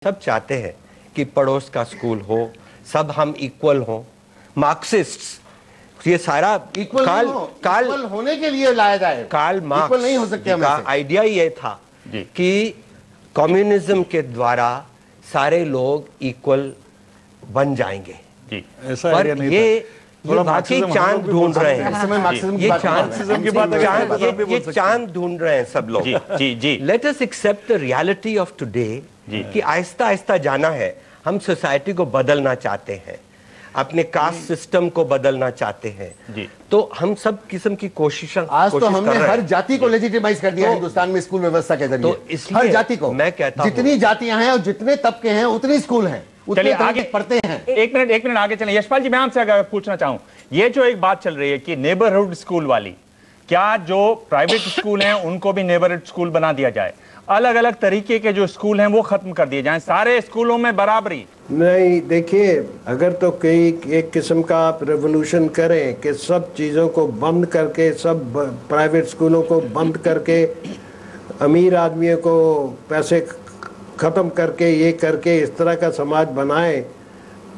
सब चाहते हैं कि पड़ोस का स्कूल हो, सब हम इक्वल हो। मार्क्सिस्ट ये सारा इक्वल होने के लिए लाया जाए। कार्ल मार्क्स नहीं हो सकते का आइडिया ये था कि कम्युनिज्म के द्वारा सारे लोग इक्वल बन जाएंगे। ऐसा पर ये बाकी चांद ढूंढ रहे हैं, ये चांद ढूंढ रहे हैं सब लोग। Let us accept the reality of today कि आहिस्ता आहिस्ता जाना है। हम सोसाइटी को बदलना चाहते हैं, अपने कास्ट सिस्टम को बदलना चाहते हैं, तो हम सब किस्म की कोशिशें आज तो हमने हर जाति को लेजिटिमाइज कर दिया हिंदुस्तान में स्कूल व्यवस्था के जरिए। तो इसलिए हर जाति को, मैं कहता हूं, जितनी जातियां हैं और जितने तबके हैं उतनी स्कूल हैं, चलिए आगे पढ़ते हैं। एक मिनट आगे चलें। यशपाल जी, मैं आपसे अगर पूछना चाहूं, ये जो एक बात चल रही है कि नेबरहुड स्कूल वाली, क्या जो प्राइवेट स्कूल हैं उनको भी नेबरहुड स्कूल बना दिया जाए, अलग अलग तरीके के जो स्कूल हैं वो खत्म कर दिए जाएं, सारे स्कूलों में बराबरी? नहीं, देखिए, अगर तो कई एक किस्म का आप रेवोल्यूशन करें कि सब चीज़ों को बंद करके, सब प्राइवेट स्कूलों को बंद करके, अमीर आदमियों को पैसे ख़त्म करके, ये करके इस तरह का समाज बनाए,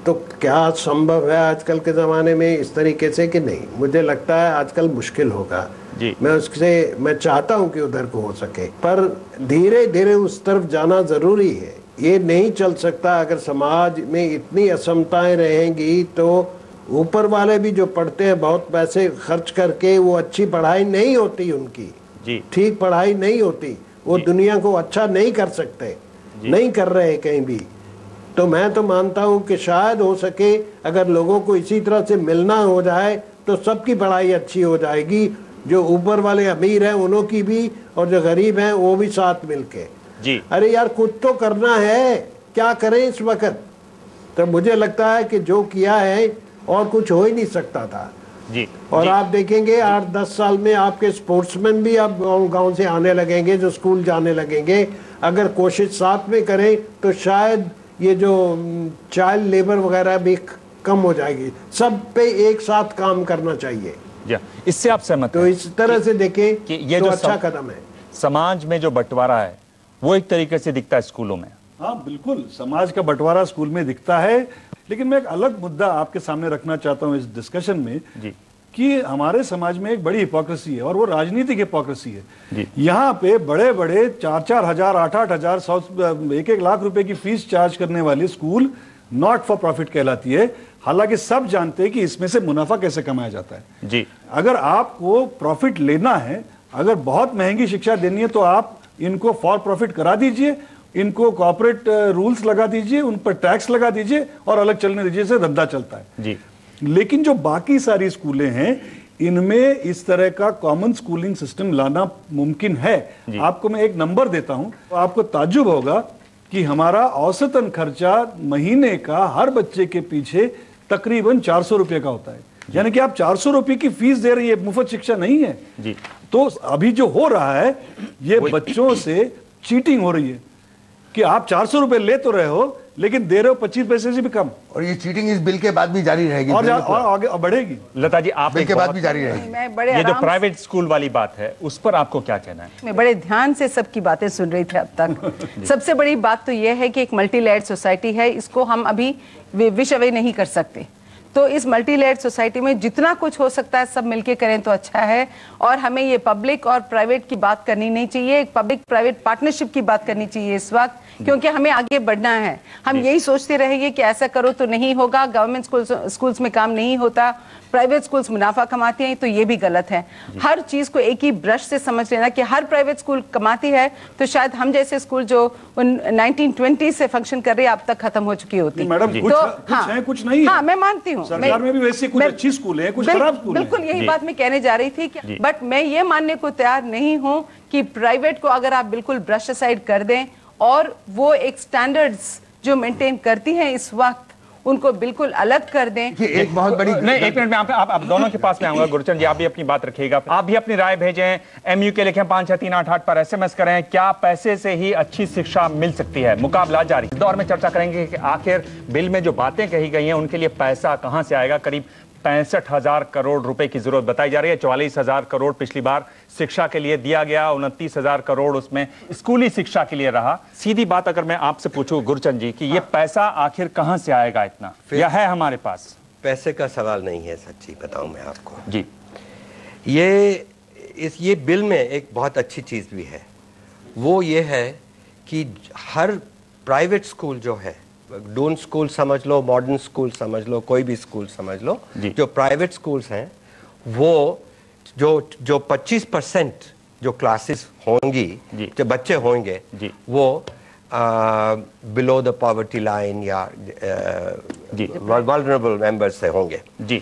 तो क्या संभव है आजकल के ज़माने में इस तरीके से कि नहीं? मुझे लगता है आजकल मुश्किल होगा जी। मैं चाहता हूं कि उधर को हो सके, पर धीरे धीरे उस तरफ जाना ज़रूरी है। ये नहीं चल सकता। अगर समाज में इतनी असमताएं रहेंगी तो ऊपर वाले भी जो पढ़ते हैं बहुत पैसे खर्च करके, वो अच्छी पढ़ाई नहीं होती उनकी, ठीक पढ़ाई नहीं होती, वो दुनिया को अच्छा नहीं कर सकते, नहीं कर रहे कहीं भी। तो मैं तो मानता हूं कि शायद हो सके अगर लोगों को इसी तरह से मिलना हो जाए तो सबकी पढ़ाई अच्छी हो जाएगी, जो ऊपर वाले अमीर हैं उन्हों की भी और जो गरीब हैं वो भी साथ मिलके जी। अरे यार, कुछ तो करना है, क्या करें इस वक्त? तो मुझे लगता है कि जो किया है और कुछ हो ही नहीं सकता था जी। और जी। आप देखेंगे 8-10 साल में आपके स्पोर्ट्समैन भी अब गांव से आने लगेंगे, जो स्कूल जाने लगेंगे। अगर कोशिश साथ में करें तो शायद ये जो चाइल्ड लेबर वगैरह भी कम हो जाएगी। सब पे एक साथ काम करना चाहिए। इससे आप सहमत? तो इस तरह से देखें कि ये तो जो अच्छा कदम है। समाज में जो बंटवारा है वो एक तरीके से दिखता है स्कूलों में। हाँ बिल्कुल, समाज का बंटवारा स्कूल में दिखता है, लेकिन मैं एक अलग मुद्दा आपके सामने रखना चाहता हूँ इस डिस्कशन में जी। कि हमारे समाज में एक बड़ी हिपोक्रेसी है और वो राजनीतिक हिपोक्रेसी है। यहाँ पे बड़े बड़े 4-4 हजार, 8-8 हजार, 100-1 लाख रुपए की फीस चार्ज करने वाली स्कूल नॉट फॉर प्रॉफिट कहलाती है। हालांकि सब जानते हैं कि इसमें से मुनाफा कैसे कमाया जाता है जी। अगर आपको प्रॉफिट लेना है, अगर बहुत महंगी शिक्षा देनी है, तो आप इनको फॉर प्रॉफिट करा दीजिए, इनको कॉर्पोरेट रूल्स लगा दीजिए, उन पर टैक्स लगा दीजिए और अलग चलने दीजिए, से धंधा चलता है जी। लेकिन जो बाकी सारी स्कूलें हैं, इनमें इस तरह का कॉमन स्कूलिंग सिस्टम लाना मुमकिन है। आपको मैं एक नंबर देता हूं, तो आपको ताज्जुब होगा कि हमारा औसतन खर्चा महीने का हर बच्चे के पीछे तकरीबन 400 रुपए का होता है। यानी कि आप 400 रुपए की फीस दे रही है, मुफ्त शिक्षा नहीं है जी। तो अभी जो हो रहा है, ये बच्चों से चीटिंग हो रही है कि आप 400 रुपए ले तो रहे हो, लेकिन दे रहे हो 25 पैसे से भी कम। और ये चीटिंग इस बिल के बाद भी जारी रहेगी और आगे बढ़ेगी। लता जी, आप बिल के बाद भी जारी रहेगी। ये जो प्राइवेट स्कूल वाली बात है, उस पर आपको क्या कहना है? मैं बड़े ध्यान से सबकी बातें सुन रही थी अब तक। सबसे बड़ी बात तो यह है कि एक मल्टी लेयर्ड सोसाइटी है, इसको हम अभी विश अवे नहीं कर सकते। तो इस मल्टी लेयर्ड सोसाइटी में जितना कुछ हो सकता है सब मिलके करें तो अच्छा है। और हमें ये पब्लिक और प्राइवेट की बात करनी नहीं चाहिए, एक पब्लिक प्राइवेट पार्टनरशिप की बात करनी चाहिए इस वक्त, क्योंकि हमें आगे बढ़ना है। हम यही सोचते रहेंगे कि ऐसा करो तो नहीं होगा, गवर्नमेंट स्कूल्स में काम नहीं होता, प्राइवेट स्कूल्स मुनाफा कमाती हैं, तो ये भी गलत है। हर चीज को एक ही ब्रश से समझ लेना कि हर प्राइवेट स्कूल कमाती है तो शायद हम जैसे स्कूल जो 1920 से फंक्शन कर रही है अब तक खत्म हो चुकी होती। मैडम, कुछ नहीं है। हाँ, मैं मानती हूँ, सरकार में भी वैसे कुछ अच्छी स्कूल है, कुछ खराब स्कूल है। बिल्कुल यही बात मैं कहने जा रही थी, बट मैं ये मानने को तैयार नहीं हूँ कि प्राइवेट को अगर आप बिल्कुल ब्रश असाइड कर दें और वो एक स्टैंडर्ड्स जो मेंटेन करती हैं इस वक्त उनको बिल्कुल अलग कर दें। ये एक बहुत बड़ी नहीं, एक मिनट में आप दोनों के पास में आऊंगा। गुरचरण जी, आप भी अपनी बात रखिएगा, आप भी अपनी राय भेजें। MU के लिखें 563888 पर SMS करें। क्या पैसे से ही अच्छी शिक्षा मिल सकती है? मुकाबला जारी। दौर में चर्चा करेंगे कि आखिर बिल में जो बातें कही गई हैं उनके लिए पैसा कहां से आएगा। करीब 65,000 करोड़ रुपए की जरूरत बताई जा रही है। 44,000 करोड़ पिछली बार शिक्षा के लिए दिया गया, 29,000 करोड़ उसमें स्कूली शिक्षा के लिए रहा। सीधी बात अगर मैं आपसे पूछूं गुरचंद जी कि ये पैसा आखिर कहां से आएगा इतना, या है हमारे पास? पैसे का सवाल नहीं है, सच्ची बताऊं मैं आपको जी। ये बिल में एक बहुत अच्छी चीज भी है, वो ये है कि हर प्राइवेट स्कूल जो है, डून स्कूल समझ लो, मॉडर्न स्कूल समझ लो, कोई भी स्कूल समझ लो, जो प्राइवेट स्कूल्स हैं वो जो 25% जो क्लासेस होंगी, जो बच्चे होंगे, वो बिलो द पॉवर्टी लाइन या वल्नरेबल मेंबर्स से होंगे जी,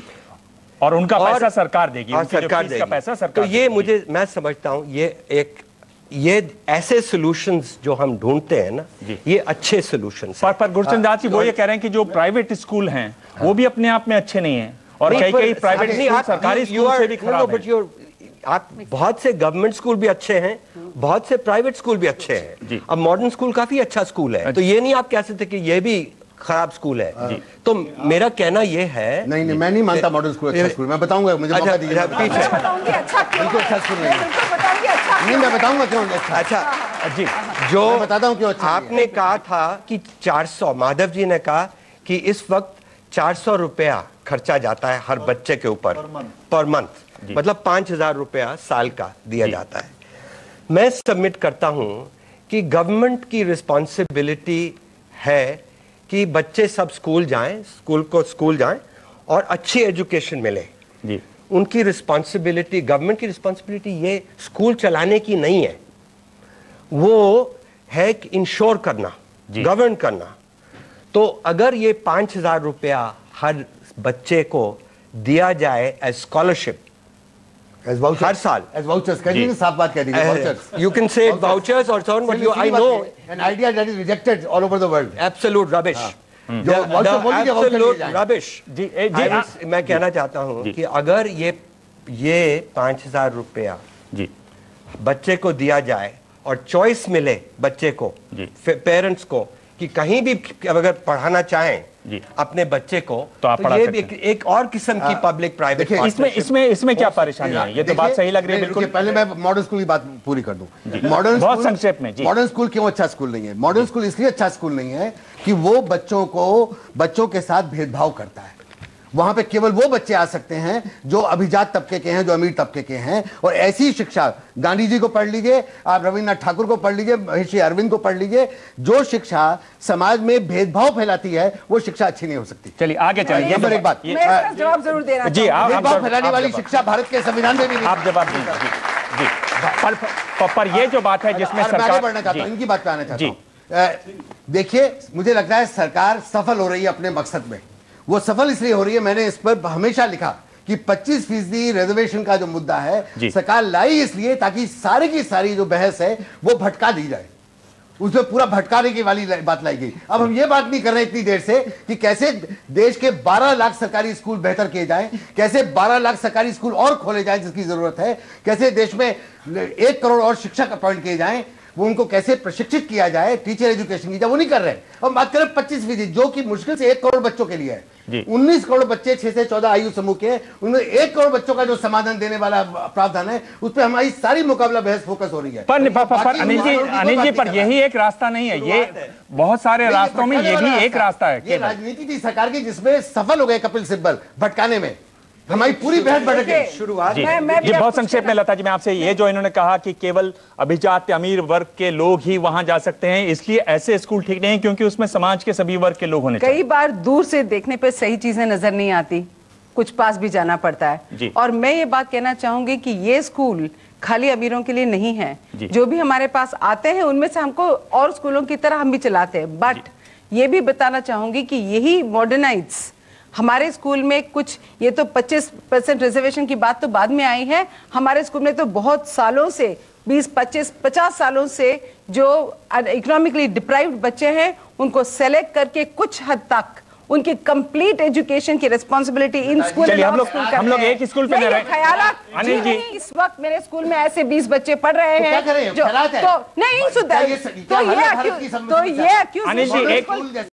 और उनका पैसा सरकार देगी, और सरकार देगी। पैसा सरकार तो ये मैं समझता हूँ ये ऐसे सॉल्यूशंस जो हम ढूंढते हैं ना, ये अच्छे सॉल्यूशंस हैं। पर गुरचंद दास जी वो ये कह रहे हैं कि जो प्राइवेट स्कूल हैं वो भी अपने आप में अच्छे नहीं हैं, और कई प्राइवेट स्कूल सरकारी स्कूल से भी खराब हैं। आप बहुत से गवर्नमेंट स्कूल भी अच्छे हैं, बहुत से प्राइवेट स्कूल भी अच्छे हैं। अब मॉडर्न स्कूल काफी अच्छा स्कूल है, तो ये नहीं आप कह सकते कि ये भी खराब स्कूल है। तो मेरा कहना ये है, नहीं मैं नहीं मानता मॉडर्न स्कूल अच्छा स्कूल। मैं बताऊंगा, मुझे मौका दीजिए। बिल्कुल अच्छा स्कूल नहीं है, मैं बताऊंगा क्यों अच्छा जी, जो मैं बताता हूं क्यों अच्छा। आपने कहा था कि 400, माधव जी ने कहा कि इस वक्त 400 रुपया खर्चा जाता है हर बच्चे के ऊपर पर मंथ, मतलब 5,000 रुपया साल का दिया जाता है। मैं सबमिट करता हूं कि गवर्नमेंट की रिस्पॉन्सिबिलिटी है कि बच्चे सब स्कूल जाएं और अच्छी एजुकेशन मिले। उनकी रिस्पॉन्सिबिलिटी, गवर्नमेंट की रिस्पॉन्सिबिलिटी ये स्कूल चलाने की नहीं है, वो है इंश्योर करना, गवर्न करना। तो अगर ये 5,000 रुपया हर बच्चे को दिया जाए एज स्कॉलरशिप हर साल, as vouchers, कह दीजिए, साफ बात कह दीजिए, vouchers. You can say vouchers or so on, but I know an idea that is rejected all over the world. Absolute rubbish. जो voucher बोल दीजिए, voucher Absolute ले जाएं। rubbish. मैं कहना चाहता हूँ कि अगर ये 5,000 रुपया बच्चे को दिया जाए और चॉइस मिले बच्चे को, पेरेंट्स को, कि कहीं भी अगर पढ़ाना चाहें अपने बच्चे को, तो ये भी एक और किस्म की पब्लिक प्राइवेट। इसमें क्या परेशानी है? ये तो बात सही लग रही है बिल्कुल। पहले मैं मॉडर्न स्कूल की बात पूरी कर दूं। मॉडर्न बहुत संक्षेप में। मॉडर्न स्कूल क्यों अच्छा स्कूल नहीं है? मॉडर्न स्कूल इसलिए अच्छा स्कूल नहीं है कि वो बच्चों के साथ भेदभाव करता है। वहां पे केवल वो बच्चे आ सकते हैं जो अभिजात तबके के हैं, जो अमीर तबके के हैं, और ऐसी शिक्षा, गांधी जी को पढ़ लीजिए, आप रविन्द्रनाथ ठाकुर को पढ़ लीजिए, महर्षि अरविंद को पढ़ लीजिए, जो शिक्षा समाज में भेदभाव फैलाती है वो शिक्षा अच्छी नहीं हो सकती। चलिए आगे चलिए। नंबर एक बात, जवाब जरूर देना जी, आप भेदभाव फैलाने वाली शिक्षा भारत के संविधान में भी नहीं। आप जवाब देंगे जी। पर ये जो बात है जिसमें सरकार, बढ़ना चाहता हूं, इनकी बात पे आना चाहता हूं। देखिए, मुझे लगता है सरकार सफल हो रही है अपने मकसद में। वो सफल इसलिए हो रही है, मैंने इस पर हमेशा लिखा कि 25% रिजर्वेशन का जो मुद्दा है सरकार लाई इसलिए ताकि सारी की सारी जो बहस है वो भटका दी जाए, उसमें पूरा भटकाने की वाली बात लाई गई। अब हम ये बात नहीं कर रहे इतनी देर से कि कैसे देश के 12 लाख सरकारी स्कूल बेहतर किए जाएं, कैसे 12 लाख सरकारी स्कूल और खोले जाएं जिसकी जरूरत है, कैसे देश में 1 करोड़ और शिक्षक अपॉइंट किए जाएं, वो उनको कैसे प्रशिक्षित किया जाए, टीचर एजुकेशन की जाए, वो नहीं कर रहे। अब बात करें 25%, जो कि मुश्किल से 1 करोड़ बच्चों के लिए है। 19 करोड़ बच्चे 6 से 14 आयु समूह के, उनमें 1 करोड़ बच्चों का जो समाधान देने वाला प्रावधान है, उस पर हमारी सारी मुकाबला बहस फोकस हो रही है। पर अनिल जी, पर यही एक रास्ता नहीं है, ये बहुत सारे रास्तों में ये भी एक रास्ता है। ये राजनीति थी सरकार की जिसमें सफल हो गए कपिल सिब्बल भटकाने में। हमारी पूरी बहस भटक गई। शुरुआत ये बहुत संक्षेप में लता जी, मैं आपसे ये जो इन्होंने कहा कि केवल अभिजात अमीर वर्ग के लोग ही वहां जा सकते हैं, इसलिए ऐसे स्कूल ठीक नहीं है क्योंकि उसमें समाज के सभी वर्ग के लोग होने चाहिए। कई बार दूर से देखने पे सही चीजें नजर नहीं आती, कुछ पास भी जाना पड़ता है। और मैं ये बात कहना चाहूंगी कि ये स्कूल खाली अमीरों के लिए नहीं है। जो भी हमारे पास आते हैं उनमें से हमको और स्कूलों की तरह हम भी चलाते हैं, बट ये भी बताना चाहूंगी कि यही मॉडर्नाइज हमारे स्कूल में कुछ, ये तो 25% रिजर्वेशन की बात तो बाद में आई है, हमारे स्कूल में तो बहुत सालों से 20-25-50 सालों से जो इकोनॉमिकली डिप्राइव्ड बच्चे हैं उनको सेलेक्ट करके कुछ हद तक उनकी कंप्लीट एजुकेशन की रिस्पॉन्सिबिलिटी इन स्कूल में हम लोग एक स्कूल पे अनिल जी, इस वक्त मेरे स्कूल में ऐसे 20 बच्चे पढ़ रहे हैं जो तो नहीं सुधर, तो ये